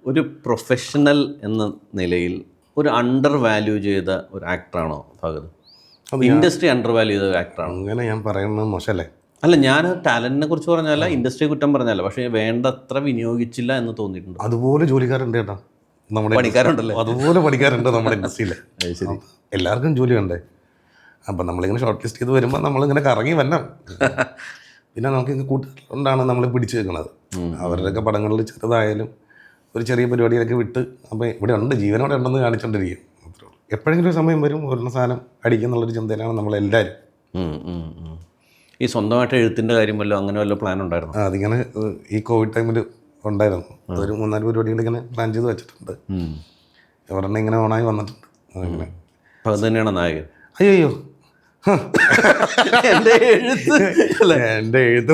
ഒരു പ്രൊഫഷണൽ എന്ന നിലയിൽ ഒരു അണ്ടർ വാല്യൂ ചെയ്ത ഒരു ആക്ടറാണോ ഭഗത്? ഇൻഡസ്ട്രി അണ്ടർ വാല്യൂ ചെയ്ത ഒരു ആക്ടറാണോ? അങ്ങനെ ഞാൻ പറയുന്നത് മോശമല്ലേ? അല്ല, ഞാൻ ടാലന്റിനെ കുറിച്ച് പറഞ്ഞല്ല, ഇൻഡസ്ട്രിയെ കുറ്റം പറഞ്ഞല്ല, പക്ഷേ വേണ്ടത്ര വിനിയോഗിച്ചില്ല എന്ന് തോന്നിയിട്ടുണ്ട്. അതുപോലെ ജോലിക്കാരുണ്ട് കേട്ടോ നമ്മുടെ പണിക്കാരുണ്ടല്ലേ? അതുപോലെ പണിക്കാരുണ്ട് നമ്മുടെ ഇൻഡസ്ട്രിയിൽ. ശരി. എല്ലാവർക്കും ജോലി വേണ്ടേ? അപ്പം നമ്മളിങ്ങനെ ഷോർട്ട് ലിസ്റ്റ് ചെയ്ത് വരുമ്പോൾ നമ്മളിങ്ങനെ കറങ്ങി വരണം. പിന്നെ നമുക്ക് കൂട്ടുകൊണ്ടാണ് നമ്മൾ പിടിച്ചു വെക്കുന്നത്. അവരുടെയൊക്കെ പടങ്ങളിൽ ചെറുതായാലും ഒരു ചെറിയ പരിപാടിയിലൊക്കെ വിട്ട് അപ്പം ഇവിടെ ഉണ്ട്, ജീവനോടെ ഉണ്ടെന്ന് കാണിച്ചുകൊണ്ടിരിക്കും. എപ്പോഴെങ്കിലും ഒരു സമയം വരും ഒരു സാധനം അടിക്കും എന്നുള്ളൊരു ചിന്തയിലാണ് നമ്മളെല്ലാവരും. ഈ സ്വന്തമായിട്ട് എഴുത്തിൻ്റെ കാര്യം വല്ലതും അങ്ങനെ വല്ല പ്ലാൻ ഉണ്ടായിരുന്നു? അതിങ്ങനെ ഈ കോവിഡ് ടൈമിൽ ഉണ്ടായിരുന്നു. അതൊരു 3-4 പരിപാടികൾ ഇങ്ങനെ പ്ലാൻ ചെയ്ത് വെച്ചിട്ടുണ്ട്. ഒരെണ്ണം ഇങ്ങനെ ഓണായി വന്നിട്ടുണ്ട്. അങ്ങനെ അത് തന്നെയാണ് നായകൻ. അയ്യോ എൻ്റെ എഴുത്ത് എൻ്റെ എഴുത്ത്